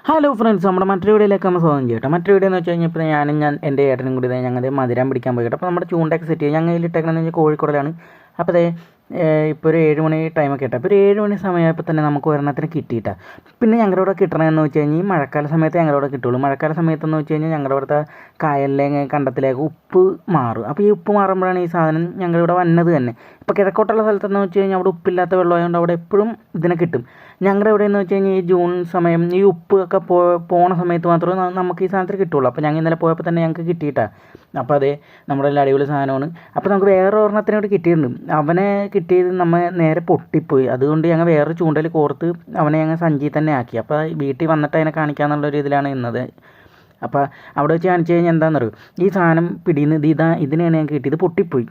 Hello friends, നമ്മുടെ മറ്റൊരു വീഡിയോയിലേക്ക് നമ്മൾ സ്വാഗതം ചെയ്യട്ടെ. മറ്റൊരു വീഡിയോ എന്ന് വെച്ച് കഴിഞ്ഞാൽ ഇപ്പോൾ ഞാൻ എൻ്റെ ഏട്ടനും കൂടി ഞങ്ങൾ മധുരം പിടിക്കാൻ പോയിട്ട് അപ്പോൾ നമ്മുടെ ചൂണ്ടൊക്കെ സെറ്റ് ചെയ്യും. ഞങ്ങൾ ഇട്ടേക്കണമെന്ന് വെച്ചാൽ കോഴിക്കോടിലാണ്. അപ്പോൾ അതേ ഇപ്പോൾ ഒരു 7 മണി ടൈമൊക്കെ ഇട്ടാൽ അപ്പോൾ ഒരു 7 മണി സമയമായപ്പോൾ തന്നെ നമുക്ക് ഒരെണ്ണത്തിന് കിട്ടിയിട്ടാണ്. പിന്നെ ഞങ്ങളുടെ ഇവിടെ കിട്ടണമെന്ന് വെച്ച് കഴിഞ്ഞാൽ ഈ മഴക്കാല സമയത്ത് ഞങ്ങളുടെ ഇവിടെ കിട്ടുള്ളൂ. മഴക്കാല സമയത്തെന്ന് വെച്ച് കഴിഞ്ഞാൽ ഞങ്ങളുടെ ഇവിടുത്തെ കായലിലേക്ക് കണ്ടത്തിലേക്ക് ഉപ്പ് മാറും. അപ്പോൾ ഈ ഉപ്പ് മാറുമ്പോഴാണ് ഈ സാധനം ഞങ്ങളുടെ ഇവിടെ വന്നത് തന്നെ. ഇപ്പോൾ കിഴക്കോട്ടുള്ള സ്ഥലത്തെന്ന് വെച്ച് കഴിഞ്ഞാൽ അവിടെ ഉപ്പില്ലാത്ത വെള്ളമായതുകൊണ്ട് അവിടെ എപ്പോഴും ഇതിനെ കിട്ടും. ഞങ്ങളുടെ ഇവിടെ എന്ന് വെച്ച് കഴിഞ്ഞാൽ ഈ ജൂൺ സമയം ഈ ഉപ്പ് ഒക്കെ പോണ സമയത്ത് മാത്രമേ നമുക്ക് ഈ സാധനത്തിൽ കിട്ടുള്ളൂ. അപ്പോൾ ഞങ്ങൾ ഇന്നലെ പോയപ്പോൾ തന്നെ ഞങ്ങൾക്ക് കിട്ടിയിട്ടാണ്. അപ്പോൾ അതേ നമ്മുടെ എല്ലാ അടിപൊളി സാധനമാണ്. അപ്പോൾ നമുക്ക് വേറെ ഒരെണ്ണത്തിനോട് കിട്ടിയിട്ടുണ്ട്. അവനെ കിട്ടിയത് നമ്മൾ നേരെ പൊട്ടിപ്പോയി. അതുകൊണ്ട് ഞങ്ങൾ വേറെ ചൂണ്ടയിൽ കോർത്ത് അവനെ ഞങ്ങൾ സഞ്ചിയിൽ തന്നെ ആക്കി. അപ്പോൾ വീട്ടിൽ വന്നിട്ട് അതിനെ കാണിക്കാമെന്നുള്ളൊരു ഇതിലാണ് ഇന്നത്. അപ്പോൾ അവിടെ വെച്ച് കാണിച്ചു കഴിഞ്ഞാൽ എന്താണെന്നറിയോ, ഈ സാധനം പിടിയുന്നത് ഇതിനെയാണ് ഞങ്ങൾക്ക് കിട്ടിയത്. പൊട്ടിപ്പോയി.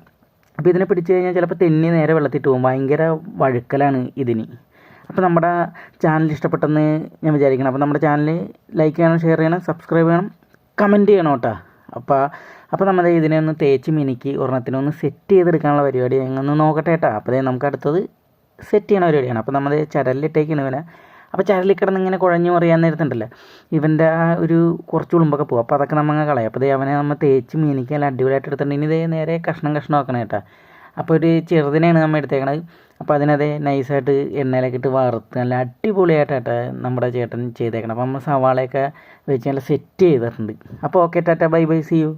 അപ്പോൾ ഇതിനെ പിടിച്ച് കഴിഞ്ഞാൽ ചിലപ്പോൾ തെന്നി നേരെ വെള്ളത്തിട്ട് പോകും. ഭയങ്കര വഴുക്കലാണ് ഇതിന്. അപ്പോൾ നമ്മുടെ ചാനൽ ഇഷ്ടപ്പെട്ടെന്ന് ഞാൻ വിചാരിക്കണം. അപ്പോൾ നമ്മുടെ ചാനൽ ലൈക്ക് ചെയ്യണം, ഷെയർ ചെയ്യണം, സബ്സ്ക്രൈബ് ചെയ്യണം, കമൻറ്റ് ചെയ്യണം കേട്ടോ. അപ്പോൾ നമ്മൾ ഇതിനെ ഒന്ന് തേച്ച് മിനുക്കി ഒരെണ്ണത്തിനൊന്ന് സെറ്റ് ചെയ്തെടുക്കാനുള്ള പരിപാടി ഞങ്ങളൊന്ന് നോക്കട്ടെ കേട്ടോ. അപ്പോൾ നമുക്ക് അടുത്തത് സെറ്റ് ചെയ്യണ പരിപാടിയാണ്. അപ്പോൾ നമ്മൾ ചരലിലിട്ടേക്കാണ് ഇവനെ. അപ്പോൾ ചരലിൽ കിടന്ന് ഇങ്ങനെ കുഴഞ്ഞു മറിയാൻ നേരത്തുണ്ടല്ലോ, ഇവൻ്റെ ആ ഒരു കുറച്ച് ഉളുമ്പൊക്കെ പോകും. അപ്പോൾ അതൊക്കെ നമ്മൾ കളയാം. അപ്പോൾ അവനെ നമ്മൾ തേച്ച് മിനുക്കി നല്ല അടിപൊളിയായിട്ട് എടുത്തിട്ടുണ്ട്. ഇനി ഇതേ നേരെ കഷ്ണം ആക്കണം കേട്ടോ. അപ്പോൾ ഒരു ചെറുതിനെയാണ് നമ്മൾ എടുത്തേക്കണത്. അപ്പോൾ അതിനത് നൈസായിട്ട് എണ്ണയിലൊക്കെ ഇട്ട് വറുത്ത് നല്ല അടിപൊളിയായിട്ടാണ് നമ്മുടെ ചേട്ടൻ ചെയ്തേക്കണം. അപ്പോൾ നമ്മൾ സവാളയൊക്കെ വെച്ച് നല്ല സെറ്റ് ചെയ്തിട്ടുണ്ട്. അപ്പോൾ okay, tata, bye bye, see U.